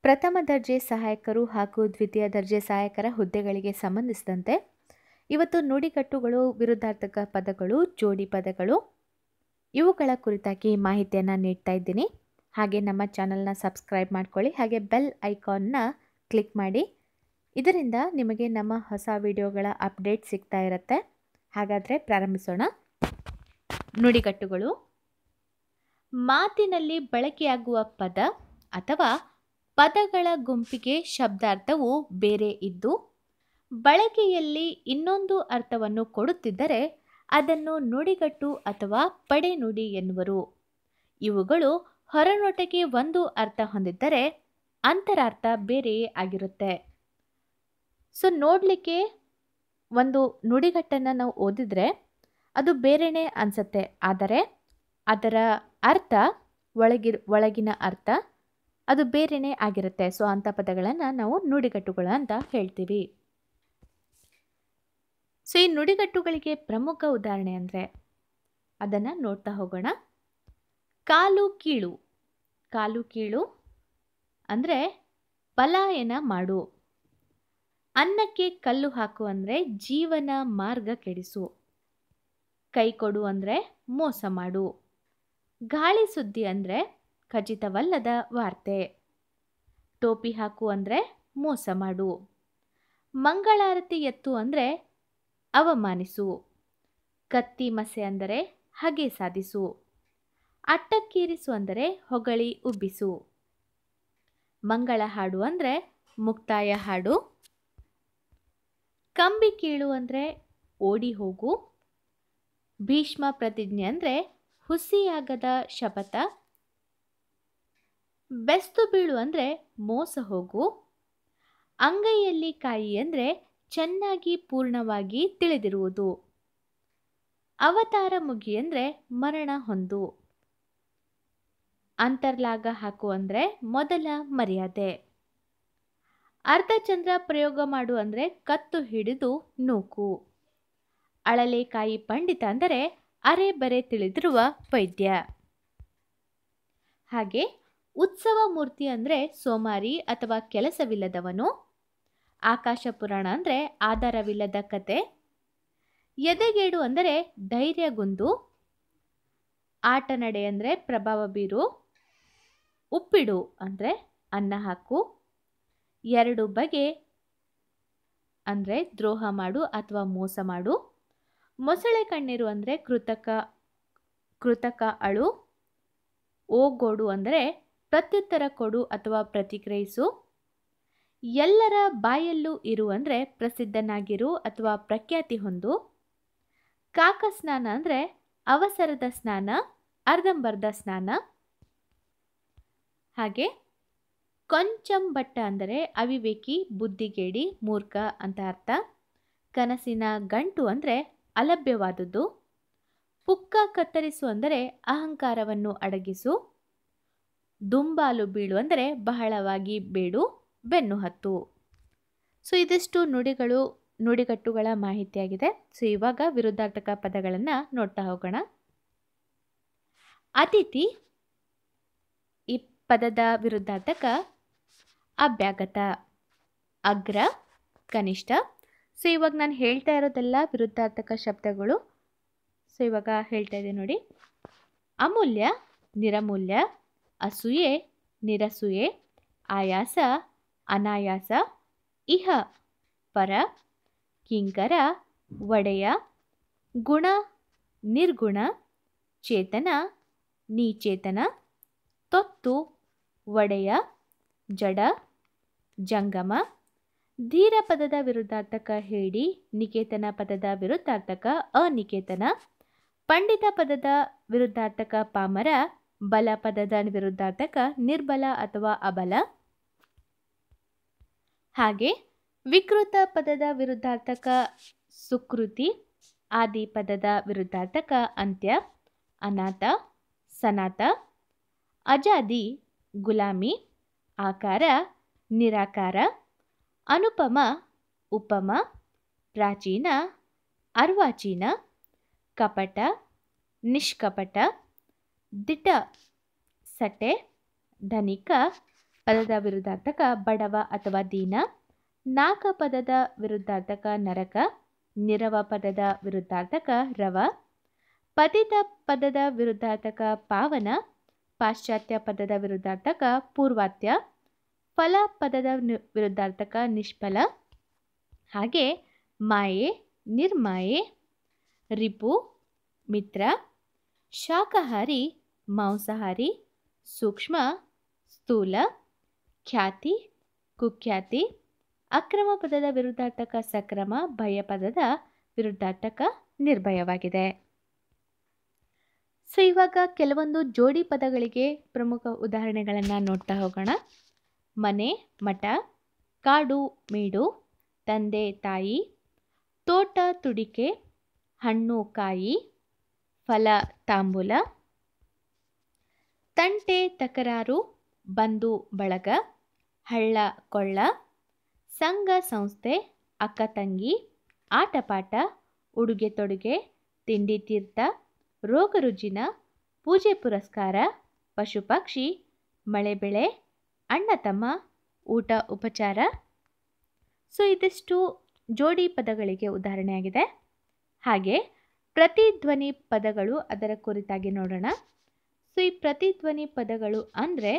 ಪ್ರಥಮ ದರ್ಜೆ ಸಹಾಯಕರು ಹಾಗೂ ದ್ವಿತೀಯ ದರ್ಜೆ ಸಹಾಯಕರ ಹುದ್ದೆಗಳಿಗೆ ಸಂಬಂಧಿಸಿದಂತೆ ಇವತ್ತು ನುಡಿಗಟ್ಟುಗಳು, ವಿರುದ್ಧಾರ್ಥಕ ಪದಗಳು, ಜೋಡಿ ಪದಗಳು ಇವುಗಳ ಕುರಿತಾಗಿ ಮಾಹಿತಿಯನ್ನು ನೀಡ್ತಾ ಇದ್ದೀನಿ. ಹಾಗೆ ನಮ್ಮ ಚಾನಲ್ನ ಸಬ್ಸ್ಕ್ರೈಬ್ ಮಾಡ್ಕೊಳ್ಳಿ, ಹಾಗೆ ಬೆಲ್ ಐಕಾನ್ನ ಕ್ಲಿಕ್ ಮಾಡಿ. ಇದರಿಂದ ನಿಮಗೆ ನಮ್ಮ ಹೊಸ ವಿಡಿಯೋಗಳ ಅಪ್ಡೇಟ್ ಸಿಗ್ತಾ ಇರುತ್ತೆ. ಹಾಗಾದರೆ ಪ್ರಾರಂಭಿಸೋಣ. ನುಡಿಗಟ್ಟುಗಳು: ಮಾತಿನಲ್ಲಿ ಬಳಕೆಯಾಗುವ ಪದ ಅಥವಾ ಪದಗಳ ಗುಂಪಿಗೆ ಶಬ್ದಾರ್ಥವು ಬೇರೆ ಇದ್ದು ಬಳಕೆಯಲ್ಲಿ ಇನ್ನೊಂದು ಅರ್ಥವನ್ನು ಕೊಡುತ್ತಿದ್ದರೆ ಅದನ್ನು ನುಡಿಗಟ್ಟು ಅಥವಾ ಪಡೆನುಡಿ ಎನ್ನುವರು. ಇವುಗಳು ಹೊರನೋಟಕ್ಕೆ ಒಂದು ಅರ್ಥ ಹೊಂದಿದ್ದರೆ ಅಂತರಾರ್ಥ ಬೇರೆಯೇ ಆಗಿರುತ್ತೆ. ನೋಡಲಿಕ್ಕೆ ಒಂದು ನುಡಿಗಟ್ಟನ್ನು ನಾವು ಓದಿದರೆ ಅದು ಬೇರೆಯೇ ಅನಿಸುತ್ತೆ, ಆದರೆ ಅದರ ಅರ್ಥ ಒಳಗಿನ ಅರ್ಥ ಅದು ಬೇರೆಯೇ ಆಗಿರುತ್ತೆ. ಅಂಥ ಪದಗಳನ್ನು ನಾವು ನುಡಿಗಟ್ಟುಗಳು ಅಂತ ಹೇಳ್ತೀವಿ. ಈ ನುಡಿಗಟ್ಟುಗಳಿಗೆ ಪ್ರಮುಖ ಉದಾಹರಣೆ ಅಂದರೆ ಅದನ್ನು ನೋಡ್ತಾ ಹೋಗೋಣ. ಕಾಲು ಕೀಳು. ಕಾಲು ಕೀಳು ಅಂದರೆ ಪಲಾಯನ ಮಾಡು. ಅನ್ನಕ್ಕೆ ಕಲ್ಲು ಹಾಕು ಅಂದರೆ ಜೀವನ ಮಾರ್ಗ ಕೆಡಿಸು. ಕೈ ಕೊಡು ಅಂದರೆ ಮೋಸ ಮಾಡು. ಗಾಳಿ ಸುದ್ದಿ ಅಂದರೆ ಖಚಿತವಲ್ಲದ ವಾರ್ತೆ. ಟೋಪಿ ಹಾಕು ಅಂದರೆ ಮೋಸ ಮಾಡು. ಮಂಗಳಾರತಿ ಎತ್ತು ಅಂದರೆ ಅವಮಾನಿಸು. ಕತ್ತಿ ಮಸೆ ಅಂದರೆ ಹಗೆ ಸಾಧಿಸು. ಅಟ್ಟಕ್ಕೀರಿಸು ಅಂದರೆ ಹೊಗಳಿ ಉಬ್ಬಿಸು. ಮಂಗಳ ಹಾಡು ಅಂದರೆ ಮುಕ್ತಾಯ ಹಾಡು. ಕಂಬಿ ಕೀಳು ಅಂದರೆ ಓಡಿ ಹೋಗು. ಭೀಷ್ಮ ಪ್ರತಿಜ್ಞೆ ಅಂದರೆ ಹುಸಿಯಾಗದ ಶಪಥ. ಬೆಸ್ತು ಬೀಳು ಅಂದರೆ ಮೋಸ ಹೋಗು. ಅಂಗೈಯಲ್ಲಿ ಕಾಯಿ ಅಂದರೆ ಚೆನ್ನಾಗಿ ಪೂರ್ಣವಾಗಿ ತಿಳಿದಿರುವುದು. ಅವತಾರ ಮುಗಿ ಅಂದರೆ ಮರಣ ಹೊಂದು. ಅಂತರ್ಲಾಗ ಹಾಕು ಅಂದರೆ ಮೊದಲ ಮರ್ಯಾದೆ. ಅರ್ಧಚಂದ್ರ ಪ್ರಯೋಗ ಮಾಡು ಅಂದರೆ ಕತ್ತು ಹಿಡಿದು ನೂಕು. ಅಳಲೆಕಾಯಿ ಪಂಡಿತ ಅಂದರೆ ಅರೆ ಬರೆ ತಿಳಿದಿರುವ ವೈದ್ಯ. ಹಾಗೆ ಉತ್ಸವ ಮೂರ್ತಿ ಅಂದರೆ ಸೋಮಾರಿ ಅಥವಾ ಕೆಲಸವಿಲ್ಲದವನು. ಆಕಾಶ ಪುರಾಣ ಅಂದರೆ ಆಧಾರವಿಲ್ಲದ ಕತೆ. ಎದೆಗೇಡು ಅಂದರೆ ಧೈರ್ಯಗುಂದು. ಆಟ ನಡೆ ಅಂದರೆ ಪ್ರಭಾವ ಬೀರು. ಉಪ್ಪಿಡು ಅಂದರೆ ಅನ್ನ ಹಾಕು. ಎರಡು ಬಗೆ ಅಂದರೆ ದ್ರೋಹ ಮಾಡು ಅಥವಾ ಮೋಸ ಮಾಡು. ಮೊಸಳೆ ಕಣ್ಣೀರು ಅಂದರೆ ಕೃತಕ ಅಳು. ಓಗೋಡು ಅಂದರೆ ಪ್ರತ್ಯುತ್ತರ ಕೊಡು ಅಥವಾ ಪ್ರತಿಕ್ರಿಯಿಸು. ಎಲ್ಲರ ಬಾಯಲ್ಲೂ ಇರು ಅಂದರೆ ಪ್ರಸಿದ್ಧನಾಗಿರು ಅಥವಾ ಪ್ರಖ್ಯಾತಿ ಹೊಂದು. ಕಾಕ ಸ್ನಾನ ಅಂದರೆ ಅವಸರದ ಸ್ನಾನ, ಅರ್ಧಂಬರ್ಧ ಸ್ನಾನ. ಹಾಗೆ ಕೊಂಚಂ ಬಟ್ಟ ಅಂದರೆ ಅವಿವೇಕಿ, ಬುದ್ಧಿಗೇಡಿ, ಮೂರ್ಖ ಅಂತ ಅರ್ಥ. ಕನಸಿನ ಗಂಟು ಅಂದರೆ ಅಲಭ್ಯವಾದುದು. ಪುಕ್ಕ ಕತ್ತರಿಸು ಅಂದರೆ ಅಹಂಕಾರವನ್ನು ಅಡಗಿಸು. ದುಂಬಾಲು ಬೀಳು ಅಂದರೆ ಬಹಳವಾಗಿ ಬೇಡು, ಬೆನ್ನು ಹತ್ತು. ಇದಿಷ್ಟು ನುಡಿಗಟ್ಟುಗಳ ಮಾಹಿತಿಯಾಗಿದೆ. ಇವಾಗ ವಿರುದ್ಧಾರ್ಥಕ ಪದಗಳನ್ನು ನೋಡ್ತಾ ಹೋಗೋಣ. ಅತಿಥಿ. ಈ ಪದದ ವಿರುದ್ಧಾರ್ಥಕ ಅಭ್ಯಾಗತ. ಅಗ್ರ, ಕನಿಷ್ಠ. ಇವಾಗ ನಾನು ಹೇಳ್ತಾ ಇರೋದೆಲ್ಲ ವಿರುದ್ಧಾರ್ಥಕ ಶಬ್ದಗಳು. ಇವಾಗ ಹೇಳ್ತಾ ಇದ್ದೀನಿ ನೋಡಿ. ಅಮೂಲ್ಯ, ನಿರಮೂಲ್ಯ. ಅಸೂಯೆ, ನಿರಸೂಯೆ. ಆಯಾಸ, ಅನಾಯಾಸ. ಇಹ, ಪರ. ಕಿಂಕರ, ಒಡೆಯ. ಗುಣ, ನಿರ್ಗುಣ. ಚೇತನ, ನೀಚೇತನ. ತೊತ್ತು, ಒಡೆಯ. ಜಡ, ಜಂಗಮ. ಧೀರ ಪದದ ವಿರುದ್ಧಾರ್ಥಕ ಹೇಡಿ. ನಿಕೇತನ ಪದದ ವಿರುದ್ಧಾರ್ಥಕ ಅನಿಕೇತನ. ಪಂಡಿತ ಪದದ ವಿರುದ್ಧಾರ್ಥಕ ಪಾಮರ. ಬಲ ಪದದ ವಿರುದ್ಧಾರ್ಥಕ ನಿರ್ಬಲ ಅಥವಾ ಅಬಲ. ಹಾಗೆ ವಿಕೃತ ಪದದ ವಿರುದ್ಧಾರ್ಥಕ ಸುಕೃತಿ. ಆದಿ ಪದದ ವಿರುದ್ಧಾರ್ಥಕ ಅಂತ್ಯ, ಅನಾಥ, ಸನಾಥ. ಅಜಾದಿ, ಗುಲಾಮಿ. ಆಕಾರ, ನಿರಾಕಾರ. ಅನುಪಮ, ಉಪಮ. ಪ್ರಾಚೀನ, ಅರ್ವಾಚೀನ. ಕಪಟ, ನಿಷ್ಕಪಟ. ದಿಟ, ಸಟೆ. ಧನಿಕ, ಪದದ ವಿರುದ್ಧಾರ್ಥಕ ಬಡವ ಅಥವಾ ದೀನ. ನಾಕ ಪದದ ವಿರುದ್ಧಾರ್ಥಕ ನರಕ. ನಿರವ ಪದದ ವಿರುದ್ಧಾರ್ಥಕ ರವ. ಪತಿತ ಪದದ ವಿರುದ್ಧಾರ್ಥಕ ಪಾವನ. ಪಾಶ್ಚಾತ್ಯ ಪದದ ವಿರುದ್ಧಾರ್ಥಕ ಪೂರ್ವಾತ್ಯ. ಫಲ ಪದದ ವಿರುದ್ಧಾರ್ಥಕ ನಿಷ್ಫಲ. ಹಾಗೆ ಮಾಯೆ, ನಿರ್ಮಾಯೆ, ರಿಪು, ಮಿತ್ರ, ಶಾಕಾಹಾರಿ, ಮಾಂಸಾಹಾರಿ, ಸೂಕ್ಷ್ಮ, ಸ್ಥೂಲ, ಖ್ಯಾತಿ, ಕುಖ್ಯಾತಿ. ಅಕ್ರಮ ಪದದ ವಿರುದ್ಧಾರ್ಥಕ ಸಕ್ರಮ. ಭಯ ಪದದ ವಿರುದ್ಧಾರ್ಥಕ ನಿರ್ಭಯವಾಗಿದೆ. ಸೊ ಇವಾಗ ಕೆಲವೊಂದು ಜೋಡಿ ಪದಗಳಿಗೆ ಪ್ರಮುಖ ಉದಾಹರಣೆಗಳನ್ನು ನೋಡ್ತಾ ಹೋಗೋಣ. ಮನೆ, ಮಠ, ಕಾಡು, ಮೇಡು, ತಂದೆ, ತಾಯಿ, ತೋಟ, ತುಡಿಕೆ, ಹಣ್ಣು, ಕಾಯಿ, ಫಲ, ತಾಂಬೂಲ, ತಂಟೆ, ತಕರಾರು, ಬಂಧು, ಬಳಗ, ಹಳ್ಳ, ಕೊಳ್ಳ, ಸಂಘ, ಸಂಸ್ಥೆ, ಅಕ್ಕ ತಂಗಿ, ಆಟಪಾಠ, ಉಡುಗೆ ತೊಡುಗೆ, ತಿಂಡಿ ತೀರ್ಥ, ರೋಗ ರುಜಿನ, ಪೂಜೆ ಪುರಸ್ಕಾರ, ಪಶು ಪಕ್ಷಿ, ಮಳೆ ಬೆಳೆ, ಅಣ್ಣ ತಮ್ಮ, ಊಟ ಉಪಚಾರ. ಸೊ ಇದಿಷ್ಟು ಜೋಡಿ ಪದಗಳಿಗೆ ಉದಾಹರಣೆಯಾಗಿದೆ. ಹಾಗೆ ಪ್ರತಿಧ್ವನಿ ಪದಗಳು, ಅದರ ಕುರಿತಾಗಿ ನೋಡೋಣ. ಸೊ ಈ ಪ್ರತಿಧ್ವನಿ ಪದಗಳು ಅಂದರೆ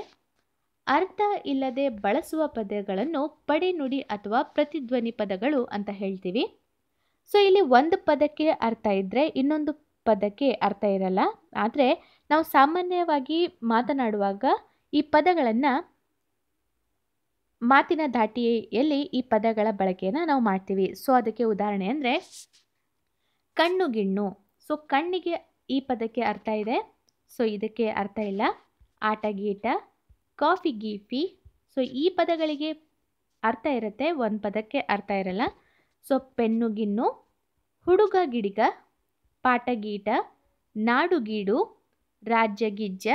ಅರ್ಥ ಇಲ್ಲದೆ ಬಳಸುವ ಪದಗಳನ್ನು ಪಡೆನುಡಿ ಅಥವಾ ಪ್ರತಿಧ್ವನಿ ಪದಗಳು ಅಂತ ಹೇಳ್ತೀವಿ. ಸೊ ಇಲ್ಲಿ ಒಂದು ಪದಕ್ಕೆ ಅರ್ಥ ಇದ್ದರೆ ಇನ್ನೊಂದು ಪದಕ್ಕೆ ಅರ್ಥ ಇರಲ್ಲ. ಆದರೆ ನಾವು ಸಾಮಾನ್ಯವಾಗಿ ಮಾತನಾಡುವಾಗ ಈ ಪದಗಳನ್ನು ಮಾತಿನ ಧಾಟಿಯಲ್ಲಿ ಈ ಪದಗಳ ಬಳಕೆಯನ್ನು ನಾವು ಮಾಡ್ತೀವಿ. ಸೊ ಅದಕ್ಕೆ ಉದಾಹರಣೆ ಅಂದರೆ ಕಣ್ಣು, ಗಿಣ್ಣು. ಸೊ ಕಣ್ಣಿಗೆ ಈ ಪದಕ್ಕೆ ಅರ್ಥ ಇದೆ, ಸೊ ಇದಕ್ಕೆ ಅರ್ಥ ಇಲ್ಲ. ಆಟ, ಗೀಟ, ಕಾಫಿ, ಗೀಫಿ. ಸೊ ಈ ಪದಗಳಿಗೆ ಅರ್ಥ ಇರುತ್ತೆ, ಒಂದು ಪದಕ್ಕೆ ಅರ್ಥ ಇರಲ್ಲ. ಸೊ ಪೆನ್ನು, ಗಿನ್ನು, ಹುಡುಗ, ಗಿಡಿಗ, ಪಾಠ, ಗೀಟ, ನಾಡು, ಗೀಡು, ರಾಜ್ಯ, ಗಿಜ್ಜ.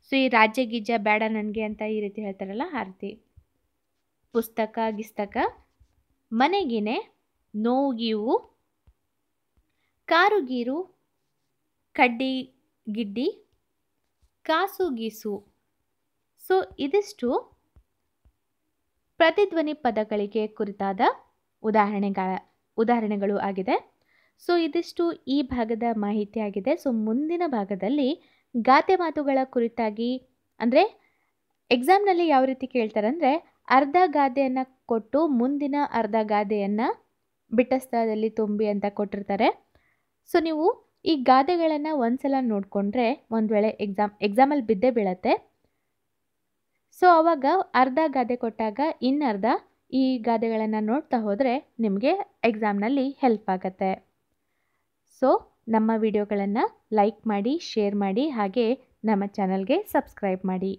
ಸೊ ಈ ರಾಜ್ಯ, ಗಿಜ್ಜ ಬೇಡ ನನಗೆ ಅಂತ ಈ ರೀತಿ ಹೇಳ್ತಾರಲ್ಲ ಆ ರೀತಿ. ಪುಸ್ತಕ, ಗಿಸ್ತಕ, ಮನೆಗಿನೆ, ನೋವು, ಗೀವು, ಕಾರು, ಗೀರು, ಕಡ್ಡಿ, ಗಿಡ್ಡಿ, ಕಾಸು, ಗೀಸು. ಸೊ ಇದಿಷ್ಟು ಪ್ರತಿಧ್ವನಿ ಪದಗಳಿಗೆ ಕುರಿತಾದ ಉದಾಹರಣೆಗಳು ಆಗಿದೆ. ಸೊ ಇದಿಷ್ಟು ಈ ಭಾಗದ ಮಾಹಿತಿ ಆಗಿದೆ. ಸೊ ಮುಂದಿನ ಭಾಗದಲ್ಲಿ ಗಾದೆ ಮಾತುಗಳ ಕುರಿತಾಗಿ, ಅಂದರೆ ಎಕ್ಸಾಮ್ನಲ್ಲಿ ಯಾವ ರೀತಿ ಕೇಳ್ತಾರೆ ಅಂದರೆ ಅರ್ಧ ಗಾದೆಯನ್ನು ಕೊಟ್ಟು ಮುಂದಿನ ಅರ್ಧ ಗಾದೆಯನ್ನು ಬಿಟ್ಟ ಸ್ಥಳದಲ್ಲಿ ತುಂಬಿ ಅಂತ ಕೊಟ್ಟಿರ್ತಾರೆ. ಸೊ ನೀವು ಈ ಗಾದೆಗಳನ್ನು ಒಂದ್ಸಲ ನೋಡಿಕೊಂಡ್ರೆ ಒಂದು ವೇಳೆ ಎಕ್ಸಾಮಲ್ಲಿ ಬಿದ್ದೇ ಬೀಳತ್ತೆ. ಸೊ ಆವಾಗ ಅರ್ಧ ಗಾದೆ ಕೊಟ್ಟಾಗ ಇನ್ನರ್ಧ ಈ ಗಾದೆಗಳನ್ನು ನೋಡ್ತಾ ಹೋದರೆ ನಿಮಗೆ ಎಕ್ಸಾಮ್ನಲ್ಲಿ ಹೆಲ್ಪ್ ಆಗುತ್ತೆ. ಸೊ ನಮ್ಮ ವಿಡಿಯೋಗಳನ್ನು ಲೈಕ್ ಮಾಡಿ, ಶೇರ್ ಮಾಡಿ, ಹಾಗೆ ನಮ್ಮ ಚಾನಲ್ಗೆ ಸಬ್ಸ್ಕ್ರೈಬ್ ಮಾಡಿ.